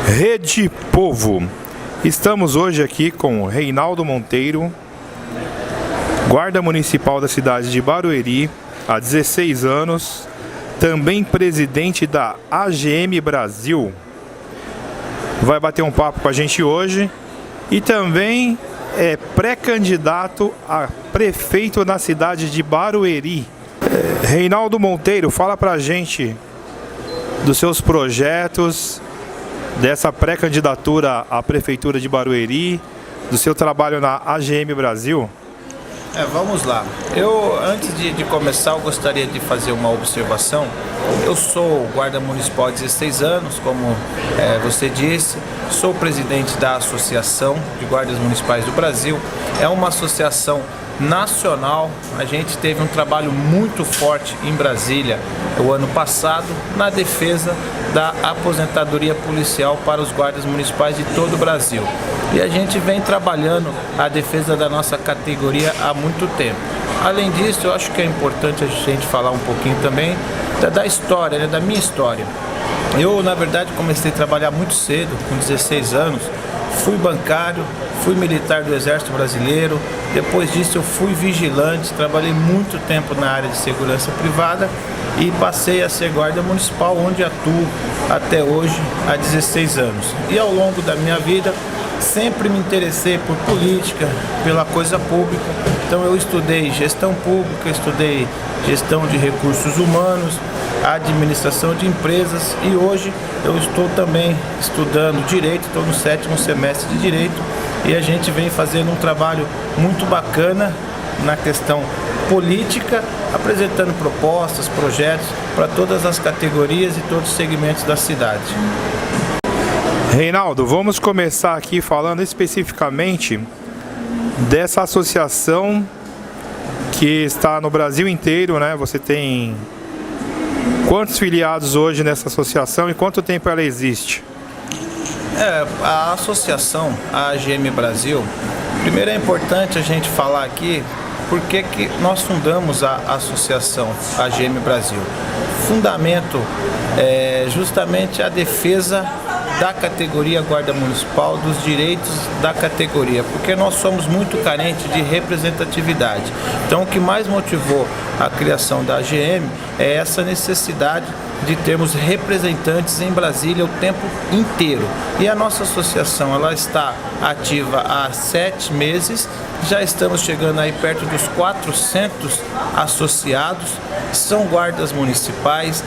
Rede Povo. Estamos hoje aqui com Reinaldo Monteiro, guarda municipal da cidade de Barueri, há 16 anos, também presidente da AGM Brasil. Vai bater um papo com a gente hoje e também é pré-candidato a prefeito na cidade de Barueri. Reinaldo Monteiro, fala pra gente dos seus projetos, dessa pré-candidatura à prefeitura de Barueri, do seu trabalho na AGM Brasil. Vamos lá. Eu, antes de começar, eu gostaria de fazer uma observação. Eu sou guarda municipal há 16 anos, como você disse, sou presidente da Associação de Guardas Municipais do Brasil. É uma associação nacional. A gente teve um trabalho muito forte em Brasília o ano passado na defesa da aposentadoria policial para os guardas municipais de todo o Brasil. E a gente vem trabalhando a defesa da nossa categoria há muito tempo. Além disso, eu acho que é importante a gente falar um pouquinho também da história, da minha história. Eu, na verdade, comecei a trabalhar muito cedo, com 16 anos. Fui bancário, fui militar do Exército Brasileiro, depois disso eu fui vigilante, trabalhei muito tempo na área de segurança privada e passei a ser guarda municipal, onde atuo até hoje há 16 anos. E ao longo da minha vida sempre me interessei por política, pela coisa pública, então eu estudei gestão pública, estudei gestão de recursos humanos, administração de empresas e hoje eu estou também estudando Direito, estou no 7º semestre de Direito e a gente vem fazendo um trabalho muito bacana na questão política, apresentando propostas, projetos para todas as categorias e todos os segmentos da cidade. Reinaldo, vamos começar aqui falando especificamente dessa associação que está no Brasil inteiro, né? Você tem quantos filiados hoje nessa associação e quanto tempo ela existe? A associação, a AGM Brasil, primeiro é importante a gente falar aqui porque que nós fundamos a associação AGM Brasil. Fundamento é justamente a defesa da categoria guarda municipal, dos direitos da categoria, porque nós somos muito carentes de representatividade. Então o que mais motivou a criação da AGM é essa necessidade de termos representantes em Brasília o tempo inteiro. E a nossa associação ela está ativa há 7 meses, já estamos chegando aí perto dos 400 associados, são guardas municipais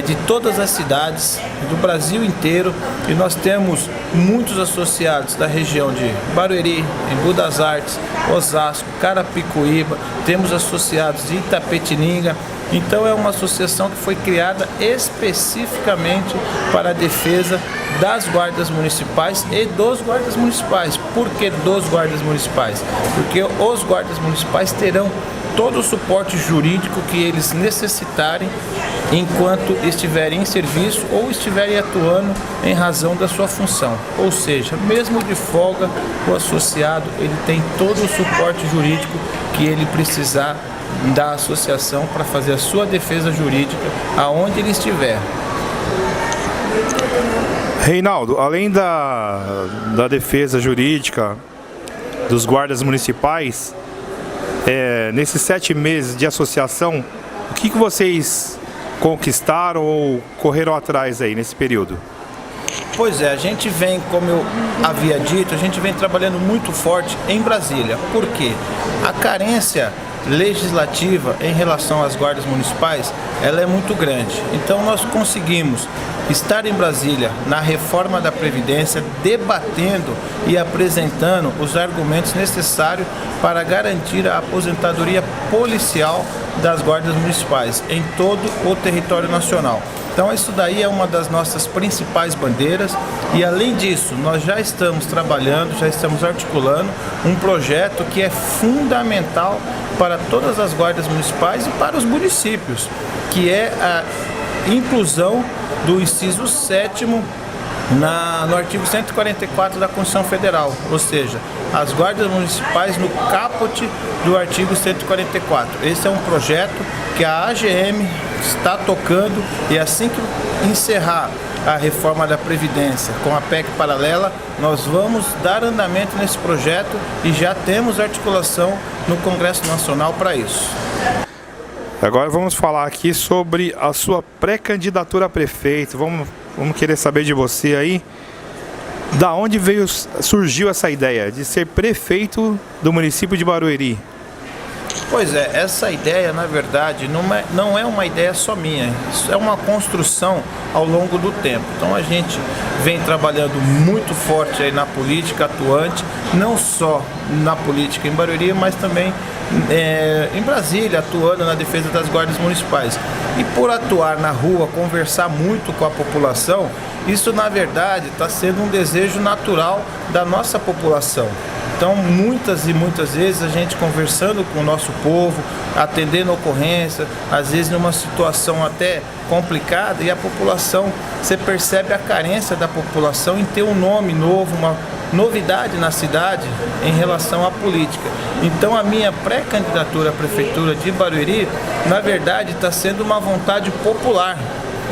de todas as cidades do Brasil inteiro e nós temos muitos associados da região de Barueri, Embu das Artes, Osasco, Carapicuíba, temos associados de Itapetininga. Então é uma associação que foi criada especificamente para a defesa das guardas municipais e dos guardas municipais. Por que dos guardas municipais? Porque os guardas municipais terão todo o suporte jurídico que eles necessitarem enquanto estiverem em serviço ou estiverem atuando em razão da sua função. Ou seja, mesmo de folga, o associado ele tem todo o suporte jurídico que ele precisar da associação para fazer a sua defesa jurídica aonde ele estiver. Reinaldo, além da defesa jurídica dos guardas municipais, nesses 7 meses de associação, o que vocês conquistaram ou correram atrás aí nesse período? Pois é, a gente vem, como eu havia dito, a gente vem trabalhando muito forte em Brasília. Por quê? A carência legislativa em relação às guardas municipais, ela é muito grande. Então nós conseguimos estar em Brasília na reforma da Previdência, debatendo e apresentando os argumentos necessários para garantir a aposentadoria policial das guardas municipais em todo o território nacional. Então isso daí é uma das nossas principais bandeiras e além disso nós já estamos trabalhando, já estamos articulando um projeto que é fundamental para todas as guardas municipais e para os municípios, que é a inclusão do inciso 7º no artigo 144 da Constituição Federal, ou seja, as guardas municipais no caput do artigo 144. Esse é um projeto que a AGM está tocando e assim que encerrar a reforma da Previdência. Com a PEC paralela, nós vamos dar andamento nesse projeto e já temos articulação no Congresso Nacional para isso. Agora vamos falar aqui sobre a sua pré-candidatura a prefeito. Vamos querer saber de você aí, da onde surgiu essa ideia de ser prefeito do município de Barueri? Pois é, essa ideia, na verdade, não é uma ideia só minha, isso é uma construção ao longo do tempo. Então a gente vem trabalhando muito forte aí na política atuante, não só na política em Barueri, mas também em Brasília, atuando na defesa das guardas municipais. E por atuar na rua, conversar muito com a população, isso na verdade está sendo um desejo natural da nossa população. Então, muitas e muitas vezes a gente conversando com o nosso povo, atendendo ocorrência, às vezes numa situação até complicada, e a população, você percebe a carência da população em ter um nome novo, uma novidade na cidade em relação à política. Então, a minha pré-candidatura à Prefeitura de Barueri, na verdade, está sendo uma vontade popular.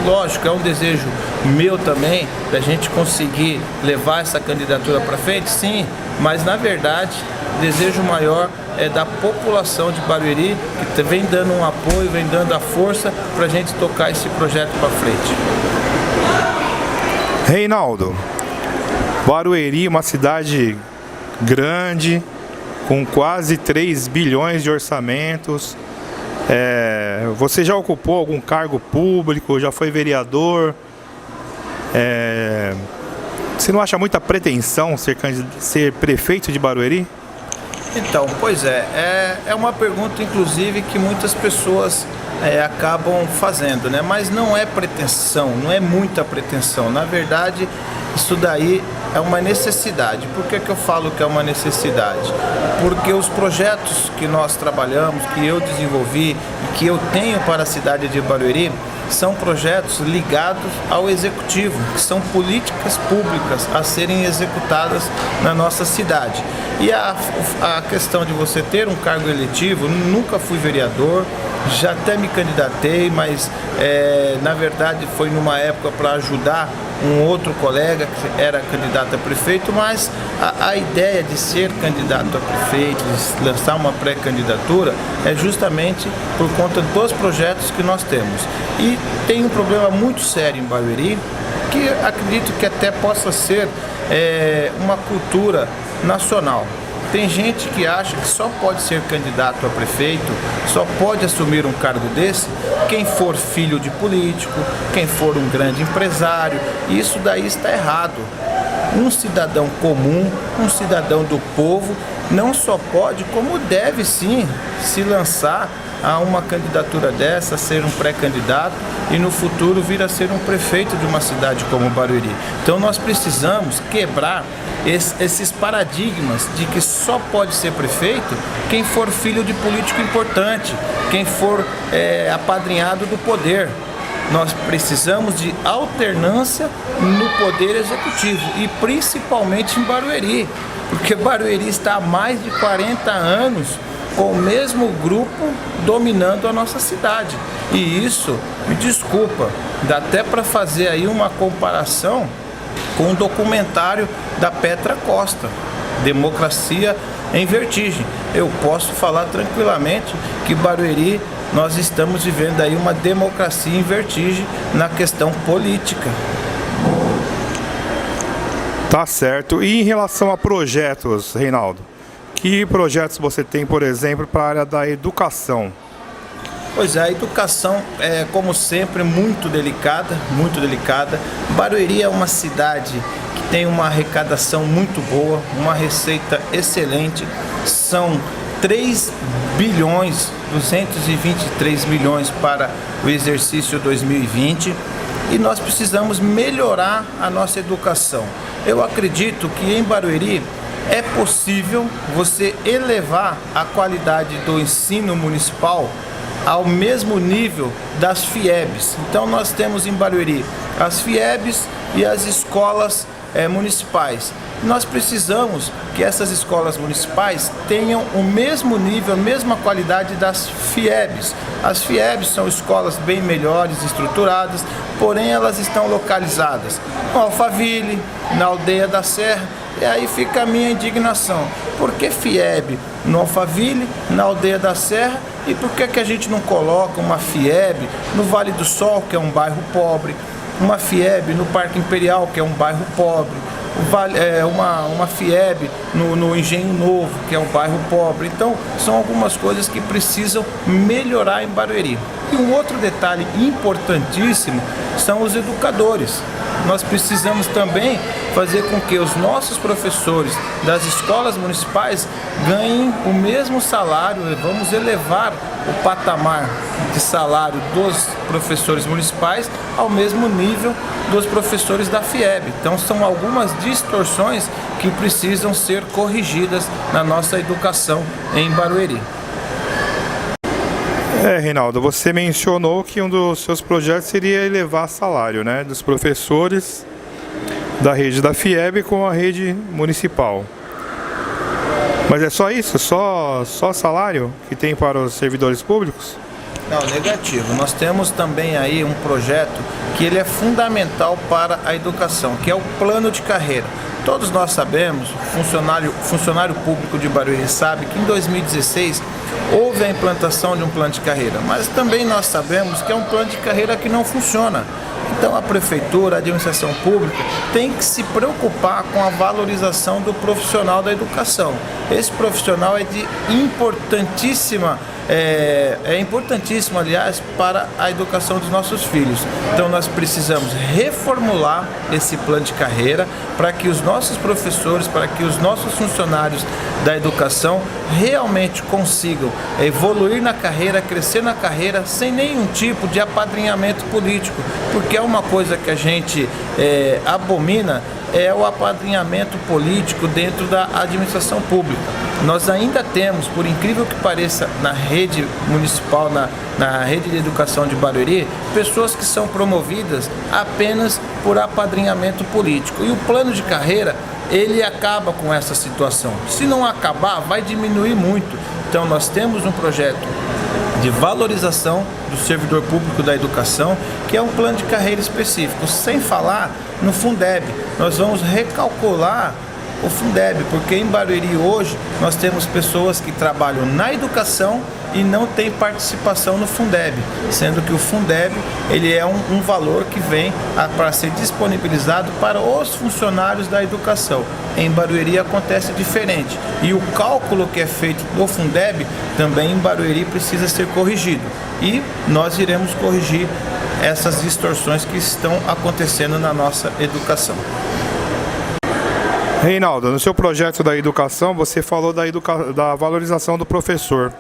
Lógico, é um desejo meu também, da gente conseguir levar essa candidatura para frente, sim, mas na verdade, o desejo maior é da população de Barueri, que vem dando um apoio, vem dando a força para a gente tocar esse projeto para frente. Reinaldo, Barueri, uma cidade grande, com quase 3 bilhões de orçamentos. Você já ocupou algum cargo público, já foi vereador? Você não acha muita pretensão ser prefeito de Barueri? Então, pois é uma pergunta inclusive que muitas pessoas acabam fazendo, né? Mas não é pretensão, não é muita pretensão. Na verdade, isso daí é uma necessidade. Por que eu falo que é uma necessidade? Porque os projetos que nós trabalhamos, que eu desenvolvi e que eu tenho para a cidade de Barueri, são projetos ligados ao executivo, que são políticas públicas a serem executadas na nossa cidade. E a questão de você ter um cargo eletivo, nunca fui vereador, já até me candidatei, mas na verdade foi numa época para ajudar um outro colega que era candidato a prefeito, mas a ideia de ser candidato a prefeito, de lançar uma pré-candidatura, é justamente por conta dos projetos que nós temos. E tem um problema muito sério em Barueri, que acredito que até possa ser uma cultura nacional. Tem gente que acha que só pode ser candidato a prefeito, só pode assumir um cargo desse quem for filho de político, quem for um grande empresário, e isso daí está errado. Um cidadão comum, um cidadão do povo, não só pode, como deve sim se lançar a uma candidatura dessa, ser um pré-candidato e no futuro vir a ser um prefeito de uma cidade como Barueri. Então nós precisamos quebrar esses paradigmas de que só pode ser prefeito quem for filho de político importante, quem for apadrinhado do poder. Nós precisamos de alternância no poder executivo e principalmente em Barueri, porque Barueri está há mais de 40 anos com o mesmo grupo dominando a nossa cidade. E isso, me desculpa, dá até para fazer aí uma comparação com o documentário da Petra Costa, Democracia em Vertigem. Eu posso falar tranquilamente que Barueri, nós estamos vivendo aí uma democracia em vertigem na questão política. Tá certo. E em relação a projetos, Reinaldo? Que projetos você tem, por exemplo, para a área da educação? Pois é, a educação é, como sempre, muito delicada, muito delicada. Barueri é uma cidade que tem uma arrecadação muito boa, uma receita excelente. São 3 bilhões, 223 milhões para o exercício 2020 e nós precisamos melhorar a nossa educação. Eu acredito que em Barueri é possível você elevar a qualidade do ensino municipal ao mesmo nível das FIEBs. Então nós temos em Barueri as FIEBs e as escolas municipais. Nós precisamos que essas escolas municipais tenham o mesmo nível, a mesma qualidade das FIEBs. As FIEBs são escolas bem melhores, estruturadas, porém elas estão localizadas no Alphaville, na Aldeia da Serra. E aí fica a minha indignação. Por que FIEB no Alphaville, na Aldeia da Serra, e por que a gente não coloca uma FIEB no Vale do Sol, que é um bairro pobre, uma FIEB no Parque Imperial, que é um bairro pobre, uma FIEB no Engenho Novo, que é um bairro pobre? Então, são algumas coisas que precisam melhorar em Barueri. E um outro detalhe importantíssimo são os educadores. Nós precisamos também fazer com que os nossos professores das escolas municipais ganhem o mesmo salário. Vamos elevar o patamar de salário dos professores municipais ao mesmo nível dos professores da FIEB. Então são algumas distorções que precisam ser corrigidas na nossa educação em Barueri. Reinaldo, você mencionou que um dos seus projetos seria elevar salário, né, dos professores da rede da FIEB com a rede municipal. Mas é só isso? Só salário que tem para os servidores públicos? Não, negativo. Nós temos também aí um projeto que ele é fundamental para a educação, que é o plano de carreira. Todos nós sabemos, funcionário público de Barueri sabe que em 2016 houve a implantação de um plano de carreira, mas também nós sabemos que é um plano de carreira que não funciona. Então a prefeitura, a administração pública tem que se preocupar com a valorização do profissional da educação. Esse profissional é importantíssimo, aliás, para a educação dos nossos filhos. Então nós precisamos reformular esse plano de carreira para que os nossos professores, para que os nossos funcionários da educação realmente consigam evoluir na carreira, crescer na carreira sem nenhum tipo de apadrinhamento político, porque é uma coisa que a gente abomina, é o apadrinhamento político dentro da administração pública. Nós ainda temos, por incrível que pareça, na rede municipal, na rede de educação de Barueri, pessoas que são promovidas apenas por apadrinhamento político. E o plano de carreira, ele acaba com essa situação. Se não acabar, vai diminuir muito. Então nós temos um projeto de valorização do servidor público da educação, que é um plano de carreira específico, sem falar no Fundeb. Nós vamos recalcular o Fundeb, porque em Barueri hoje nós temos pessoas que trabalham na educação e não tem participação no Fundeb, sendo que o Fundeb ele é um valor que vem para ser disponibilizado para os funcionários da educação. Em Barueri acontece diferente, e o cálculo que é feito do Fundeb também em Barueri precisa ser corrigido, e nós iremos corrigir essas distorções que estão acontecendo na nossa educação. Reinaldo, no seu projeto da educação, você falou da valorização do professor.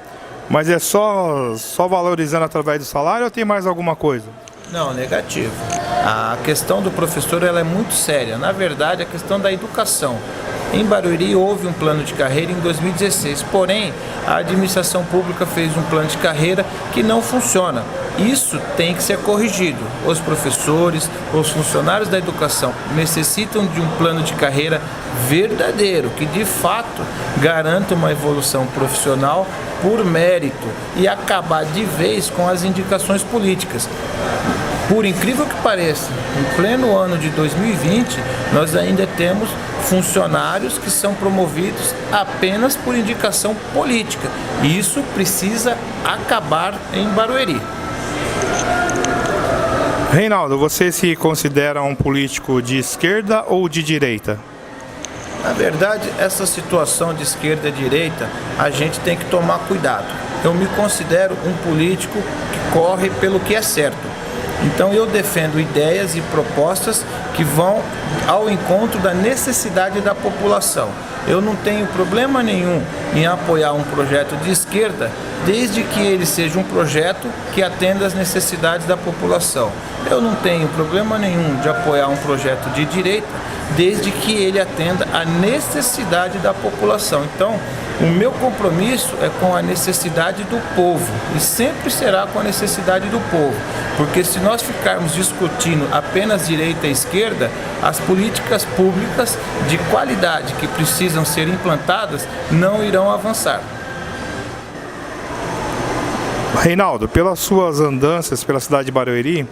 Mas é só valorizando através do salário ou tem mais alguma coisa? Não, negativo. A questão do professor ela é muito séria. Na verdade, a questão da educação. Em Barueri houve um plano de carreira em 2016, porém a administração pública fez um plano de carreira que não funciona. Isso tem que ser corrigido. Os professores, os funcionários da educação necessitam de um plano de carreira verdadeiro, que de fato garanta uma evolução profissional por mérito e acabar de vez com as indicações políticas. Por incrível que pareça, em pleno ano de 2020, nós ainda temos funcionários que são promovidos apenas por indicação política. E isso precisa acabar em Barueri. Reinaldo, você se considera um político de esquerda ou de direita? Na verdade, essa situação de esquerda e direita, a gente tem que tomar cuidado. Eu me considero um político que corre pelo que é certo. Então eu defendo ideias e propostas que vão ao encontro da necessidade da população. Eu não tenho problema nenhum em apoiar um projeto de esquerda, desde que ele seja um projeto que atenda às necessidades da população. Eu não tenho problema nenhum de apoiar um projeto de direita, desde que ele atenda à necessidade da população. Então, O meu compromisso é com a necessidade do povo e sempre será com a necessidade do povo, porque se nós ficarmos discutindo apenas direita e esquerda, as políticas públicas de qualidade que precisam ser implantadas não irão avançar. Reinaldo, pelas suas andanças pela cidade de Barueri,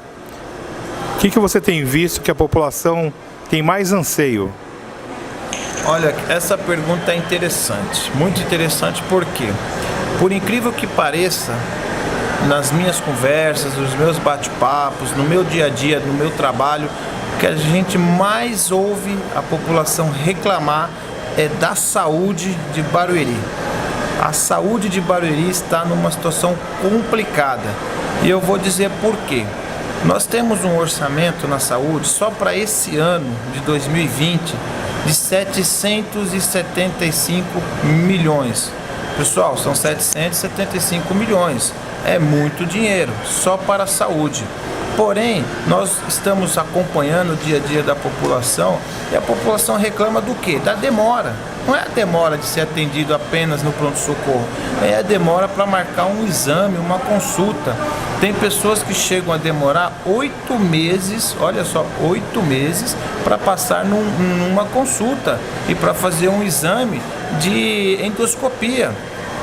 o que você tem visto que a população tem mais anseio? Olha, essa pergunta é interessante, muito interessante, porque, por incrível que pareça, nas minhas conversas, nos meus bate-papos, no meu dia a dia, no meu trabalho, o que a gente mais ouve a população reclamar é da saúde de Barueri. A saúde de Barueri está numa situação complicada e eu vou dizer por quê. Nós temos um orçamento na saúde só para esse ano de 2020 de 775 milhões. Pessoal, são 775 milhões. É muito dinheiro só para a saúde. Porém, nós estamos acompanhando o dia a dia da população e a população reclama do quê? Da demora. Não é a demora de ser atendido apenas no pronto-socorro, é a demora para marcar um exame, uma consulta. Tem pessoas que chegam a demorar 8 meses, olha só, 8 meses para passar numa consulta e para fazer um exame de endoscopia.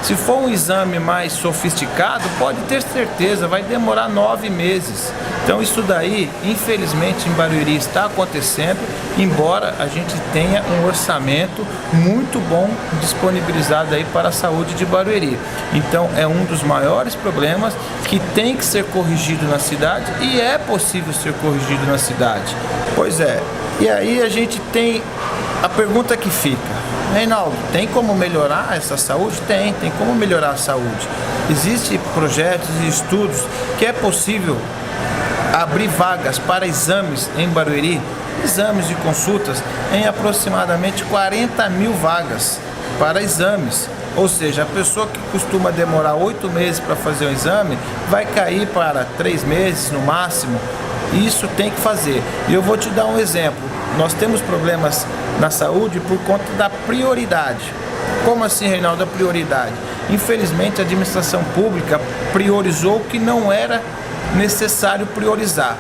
Se for um exame mais sofisticado, pode ter certeza, vai demorar 9 meses. Então isso daí, infelizmente, em Barueri está acontecendo, embora a gente tenha um orçamento muito bom disponibilizado aí para a saúde de Barueri. Então é um dos maiores problemas que tem que ser corrigido na cidade e é possível ser corrigido na cidade. Pois é, e aí a gente tem a pergunta que fica: Reinaldo, tem como melhorar essa saúde? Tem como melhorar a saúde. Existem projetos e estudos que é possível abrir vagas para exames em Barueri, exames e consultas em aproximadamente 40 mil vagas para exames. Ou seja, a pessoa que costuma demorar 8 meses para fazer um exame vai cair para 3 meses no máximo. Isso tem que fazer. E eu vou te dar um exemplo. Nós temos problemas na saúde por conta da prioridade. Como assim, Reinaldo, a prioridade? Infelizmente, a administração pública priorizou o que não era necessário priorizar.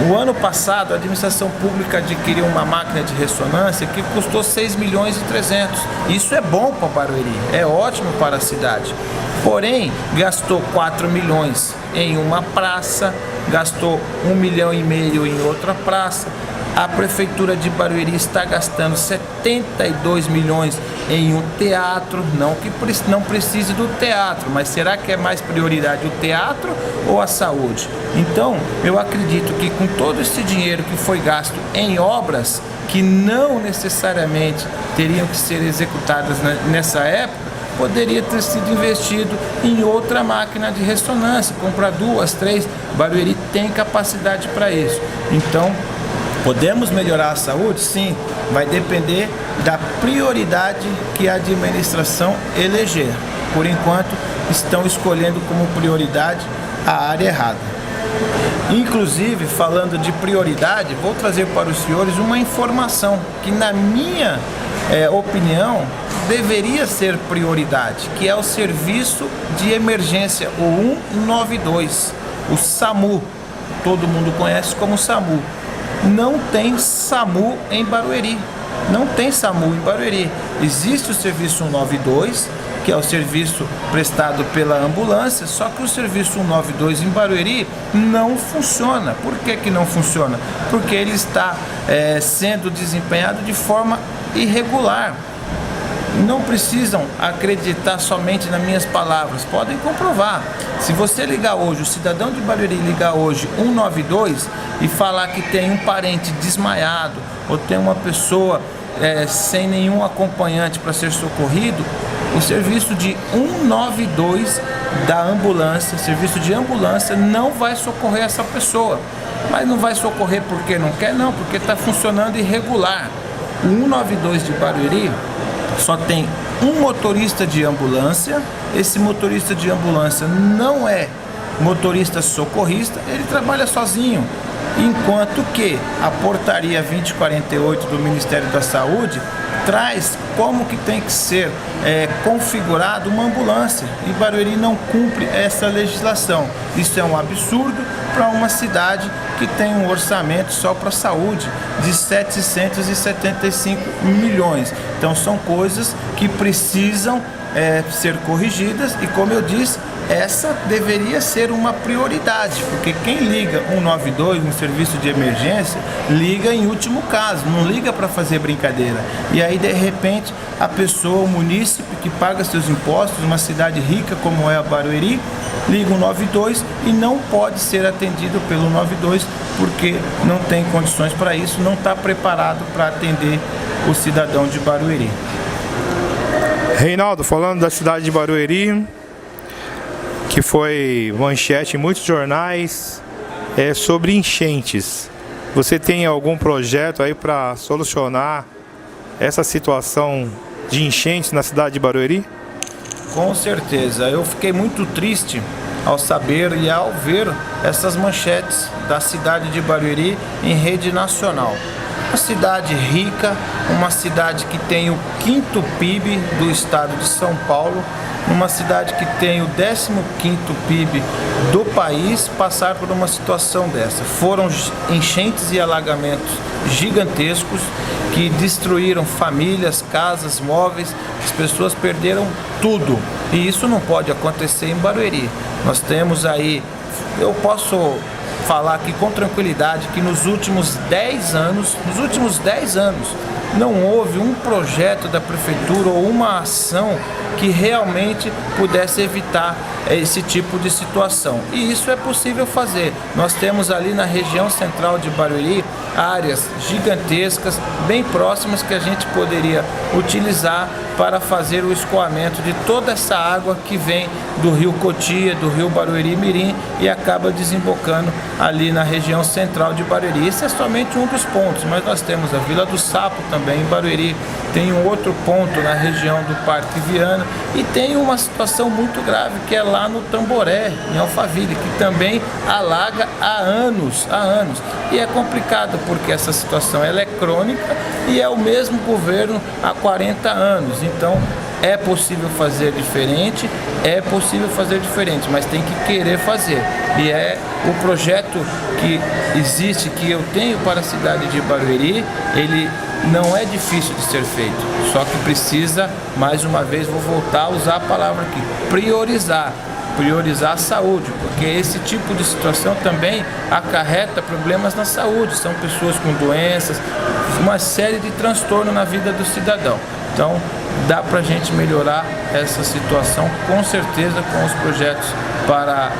No ano passado, a administração pública adquiriu uma máquina de ressonância que custou 6 milhões e 300. Isso é bom para Barueri, é ótimo para a cidade. Porém, gastou 4 milhões em uma praça, gastou 1,5 milhão em outra praça. A Prefeitura de Barueri está gastando 72 milhões em um teatro, não que não precise do teatro, mas será que é mais prioridade o teatro ou a saúde? Então, eu acredito que com todo esse dinheiro que foi gasto em obras que não necessariamente teriam que ser executadas nessa época, poderia ter sido investido em outra máquina de ressonância, comprar 2, 3, Barueri tem capacidade para isso. Então, podemos melhorar a saúde? Sim, vai depender da prioridade que a administração eleger. Por enquanto, estão escolhendo como prioridade a área errada. Inclusive, falando de prioridade, vou trazer para os senhores uma informação que, na minha opinião, deveria ser prioridade, que é o serviço de emergência, o 192, o SAMU, todo mundo conhece como SAMU. Não tem SAMU em Barueri. Não tem SAMU em Barueri. Existe o serviço 192, que é o serviço prestado pela ambulância, só que o serviço 192 em Barueri não funciona. Por que não funciona? Porque ele está sendo desempenhado de forma irregular. Não precisam acreditar somente nas minhas palavras, podem comprovar. Se você ligar hoje, o cidadão de Barueri ligar hoje 192 e falar que tem um parente desmaiado ou tem uma pessoa sem nenhum acompanhante para ser socorrido, o serviço de 192 da ambulância, serviço de ambulância, não vai socorrer essa pessoa. Mas não vai socorrer porque não quer? Não, porque está funcionando irregular. O 192 de Barueri só tem um motorista de ambulância. Esse motorista de ambulância não é motorista socorrista, ele trabalha sozinho. Enquanto que a portaria 2048 do Ministério da Saúde traz como que tem que ser configurado uma ambulância, e Barueri não cumpre essa legislação. Isso é um absurdo para uma cidade que tem um orçamento só para a saúde de 775 milhões. Então são coisas que precisam ser corrigidas, e como eu disse, essa deveria ser uma prioridade, porque quem liga 192, um serviço de emergência, liga em último caso, não liga para fazer brincadeira. E aí, de repente, a pessoa, o munícipe que paga seus impostos, uma cidade rica como é a Barueri, liga 192 e não pode ser atendido pelo 192 porque não tem condições para isso, não está preparado para atender o cidadão de Barueri. Reinaldo, falando da cidade de Barueri, que foi manchete em muitos jornais, sobre enchentes. Você tem algum projeto aí para solucionar essa situação de enchentes na cidade de Barueri? Com certeza. Eu fiquei muito triste ao saber e ao ver essas manchetes da cidade de Barueri em rede nacional. Uma cidade rica, uma cidade que tem o 5º PIB do estado de São Paulo, uma cidade que tem o 15º PIB do país, passar por uma situação dessa. Foram enchentes e alagamentos gigantescos que destruíram famílias, casas, móveis, as pessoas perderam tudo. E isso não pode acontecer em Barueri. Nós temos aí, eu posso falar aqui com tranquilidade que nos últimos 10 anos, não houve um projeto da prefeitura ou uma ação que realmente pudesse evitar esse tipo de situação. E isso é possível fazer. Nós temos ali na região central de Barueri áreas gigantescas, bem próximas, que a gente poderia utilizar para fazer o escoamento de toda essa água que vem do rio Cotia, do rio Barueri Mirim e acaba desembocando ali na região central de Barueri. Esse é somente um dos pontos, mas nós temos a Vila do Sapo também em Barueri, tem um outro ponto na região do Parque Viana e tem uma situação muito grave que é lá no Tamboré, em Alphaville, que também alaga há anos. E é complicado porque essa situação ela é crônica e é o mesmo governo há 40 anos. Então é possível fazer diferente, mas tem que querer fazer. E é o projeto que existe, que eu tenho para a cidade de Barueri, ele não é difícil de ser feito, só que precisa, mais uma vez, vou voltar a usar a palavra aqui, priorizar a saúde, porque esse tipo de situação também acarreta problemas na saúde, são pessoas com doenças, uma série de transtornos na vida do cidadão. Então, dá para a gente melhorar essa situação, com certeza, com os projetos para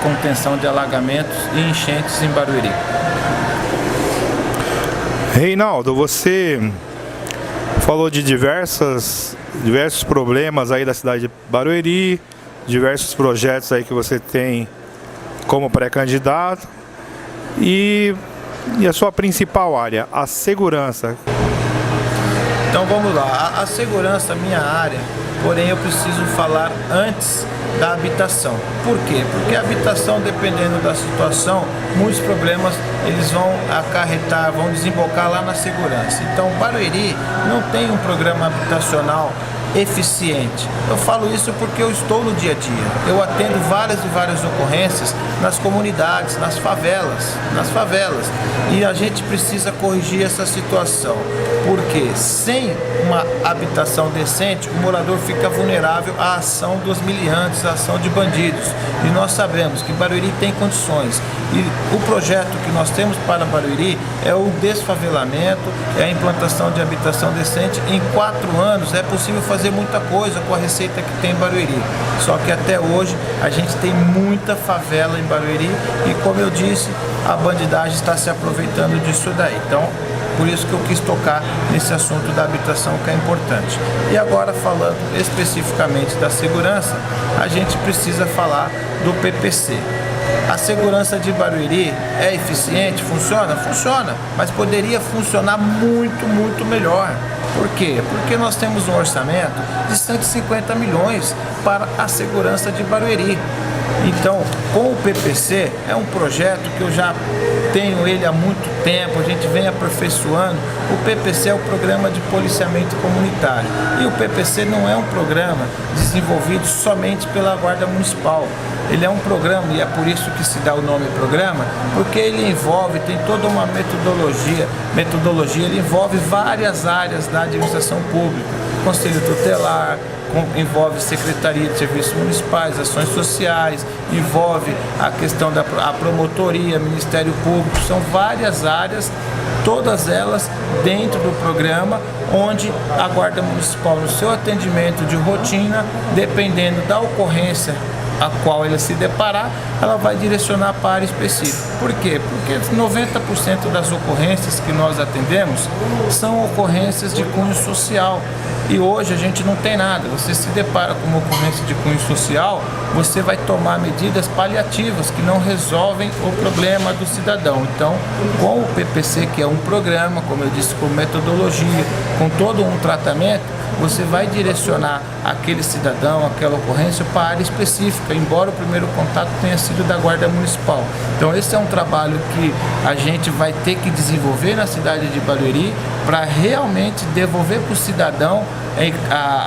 contenção de alagamentos e enchentes em Barueri. Reinaldo, você falou de diversos problemas aí da cidade de Barueri, diversos projetos aí que você tem como pré-candidato e a sua principal área, a segurança. Então vamos lá, a segurança é minha área, porém eu preciso falar antes da habitação. Por quê? Porque a habitação, dependendo da situação, muitos problemas eles vão acarretar, vão desembocar lá na segurança. Então Barueri não tem um programa habitacional eficiente. Eu falo isso porque eu estou no dia a dia. Eu atendo várias ocorrências nas comunidades, nas favelas. E a gente precisa corrigir essa situação. Porque sem uma habitação decente, o morador fica vulnerável à ação dos miliantes, à ação de bandidos. E nós sabemos que Barueri tem condições. E o projeto que nós temos para Barueri é o desfavelamento, é a implantação de habitação decente. Em 4 anos é possível fazer muita coisa com a receita que tem em Barueri. Só que até hoje a gente tem muita favela em Barueri e, como eu disse, a bandidagem está se aproveitando disso daí. Então, por isso que eu quis tocar nesse assunto da habitação, que é importante. E agora, falando especificamente da segurança, a gente precisa falar do PPC. A segurança de Barueri é eficiente? Funciona? Funciona, mas poderia funcionar muito melhor. Por quê? Porque nós temos um orçamento de 150 milhões para a segurança de Barueri. Então, Com o PPC, é um projeto que eu já tenho ele há muito tempo, a gente vem aperfeiçoando. O PPC é o Programa de Policiamento Comunitário. E o PPC não é um programa desenvolvido somente pela Guarda Municipal. Ele é um programa, e é por isso que se dá o nome programa, porque ele envolve, tem toda uma metodologia, ele envolve várias áreas da administração pública, Conselho Tutelar, envolve Secretaria de Serviços Municipais, Ações Sociais, envolve a questão da promotoria, Ministério Público, são várias áreas, todas elas dentro do programa, onde a Guarda Municipal, no seu atendimento de rotina, dependendo da ocorrência a qual ela se deparar, ela vai direcionar para a área específica. Por quê? Porque 90% das ocorrências que nós atendemos são ocorrências de cunho social. E hoje a gente não tem nada. Você se depara com uma ocorrência de cunho social, você vai tomar medidas paliativas que não resolvem o problema do cidadão. Então, com o PPC, que é um programa, como eu disse, com metodologia, com todo um tratamento, você vai direcionar aquele cidadão, aquela ocorrência para a área específica, embora o primeiro contato tenha sido da Guarda Municipal. Então esse é um trabalho que a gente vai ter que desenvolver na cidade de Barueri para realmente devolver para o cidadão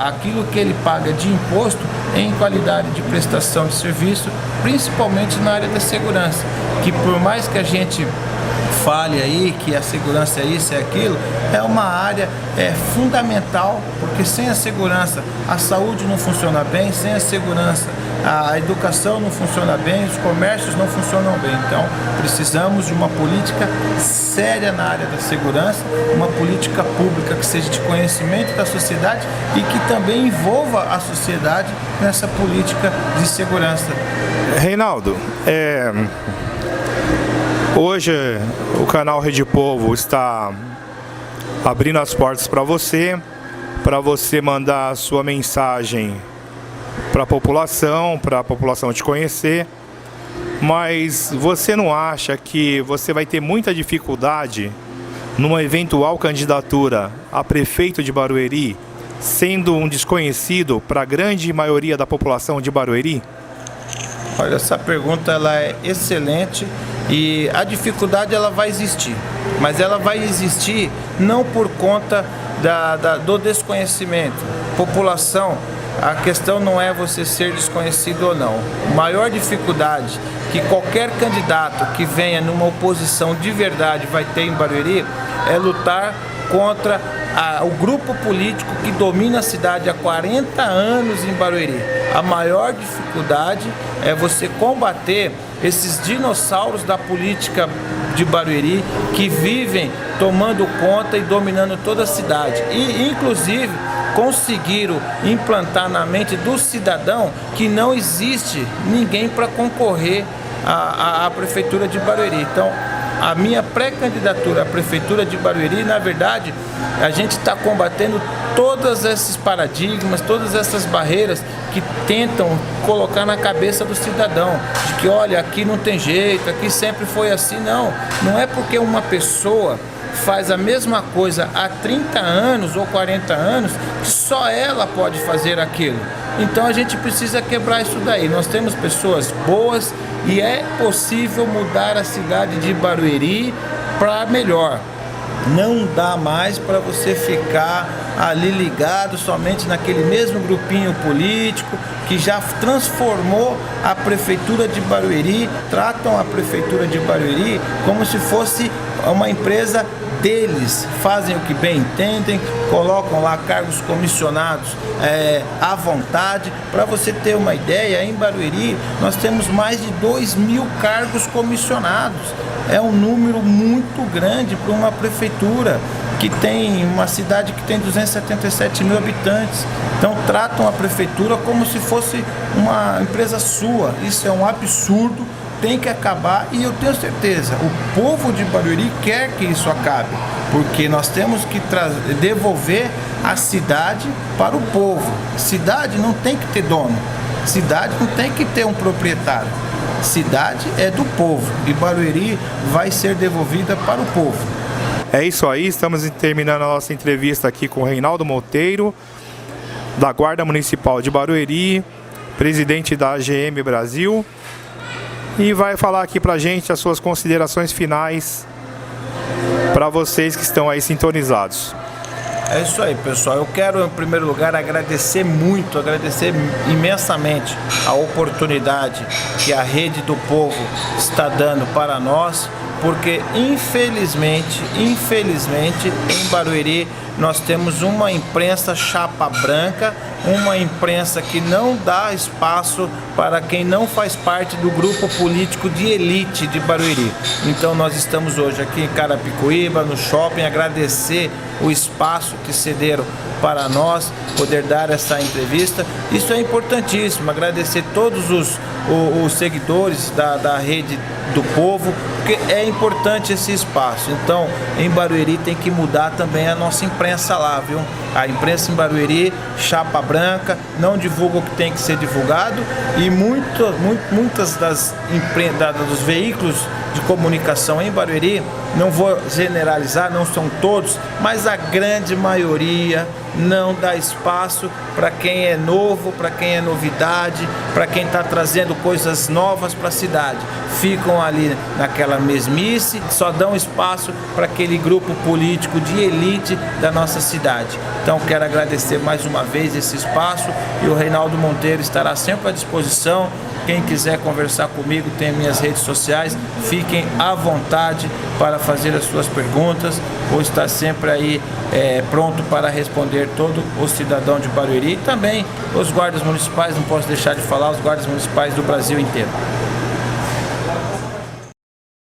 aquilo que ele paga de imposto em qualidade de prestação de serviço, principalmente na área da segurança, que por mais que a gente fale aí que a segurança é isso, é aquilo, é uma área fundamental, porque sem a segurança a saúde não funciona bem, sem a segurança a educação não funciona bem, os comércios não funcionam bem. Então precisamos de uma política séria na área da segurança, uma política pública que seja de conhecimento da sociedade e que também envolva a sociedade nessa política de segurança. Reinaldo, hoje o canal Rede Povo está abrindo as portas para você mandar a sua mensagem para a população te conhecer, mas você não acha que você vai ter muita dificuldade numa eventual candidatura a prefeito de Barueri, sendo um desconhecido para a grande maioria da população de Barueri? Olha, essa pergunta ela é excelente e a dificuldade ela vai existir, mas ela vai existir não por conta do desconhecimento. População, a questão não é você ser desconhecido ou não. A maior dificuldade que qualquer candidato que venha numa oposição de verdade vai ter em Barueri é lutar contra o grupo político que domina a cidade há 40 anos em Barueri. A maior dificuldade é você combater esses dinossauros da política de Barueri que vivem tomando conta e dominando toda a cidade. E, inclusive, conseguiram implantar na mente do cidadão que não existe ninguém para concorrer à prefeitura de Barueri. Então, a minha pré-candidatura à prefeitura de Barueri, na verdade, a gente está combatendo todos esses paradigmas, todas essas barreiras que tentam colocar na cabeça do cidadão, de que olha, aqui não tem jeito, aqui sempre foi assim. Não é porque uma pessoa faz a mesma coisa há 30 anos ou 40 anos que só ela pode fazer aquilo. Então a gente precisa quebrar isso daí. Nós temos pessoas boas e é possível mudar a cidade de Barueri para melhor. Não dá mais para você ficar ali ligado somente naquele mesmo grupinho político que já transformou a prefeitura de Barueri, tratam a prefeitura de Barueri como se fosse uma empresa deles, fazem o que bem entendem, colocam lá cargos comissionados à vontade. Para você ter uma ideia, em Barueri nós temos mais de 2.000 cargos comissionados. É um número muito grande para uma prefeitura que tem uma cidade que tem 277 mil habitantes. Então tratam a prefeitura como se fosse uma empresa sua. Isso é um absurdo. Tem que acabar e eu tenho certeza, o povo de Barueri quer que isso acabe, porque nós temos que devolver a cidade para o povo. Cidade não tem que ter dono, cidade não tem que ter um proprietário, cidade é do povo e Barueri vai ser devolvida para o povo. É isso aí, estamos terminando a nossa entrevista aqui com o Reinaldo Monteiro, da Guarda Municipal de Barueri, presidente da AGM Brasil. e vai falar aqui pra gente as suas considerações finais para vocês que estão aí sintonizados. É isso aí, pessoal. Eu quero, em primeiro lugar, agradecer imensamente a oportunidade que a Rede do Povo está dando para nós, porque infelizmente, em Barueri nós temos uma imprensa chapa branca, uma imprensa que não dá espaço para quem não faz parte do grupo político de elite de Barueri. Então nós estamos hoje aqui em Carapicuíba, no shopping, agradecer o espaço que cederam para nós poder dar essa entrevista. Isso é importantíssimo, agradecer todos os seguidores da Rede do Povo, porque é importante esse espaço. Então, em Barueri tem que mudar também a nossa imprensa lá, viu? A imprensa em Barueri, chapa branca, não divulga o que tem que ser divulgado, e muitas dos veículos de comunicação em Barueri, não vou generalizar, não são todos, mas a grande maioria não dá espaço para quem é novo, para quem é novidade, para quem está trazendo coisas novas para a cidade. Ficam ali naquela mesmice, só dão espaço para aquele grupo político de elite da nossa cidade. Então quero agradecer mais uma vez esse espaço, e o Reinaldo Monteiro estará sempre à disposição. Quem quiser conversar comigo tem minhas redes sociais, fiquem à vontade para fazer as suas perguntas. Vou estar sempre aí pronto para responder todo o cidadão de Barueri, e também os guardas municipais, não posso deixar de falar, os guardas municipais do Brasil inteiro.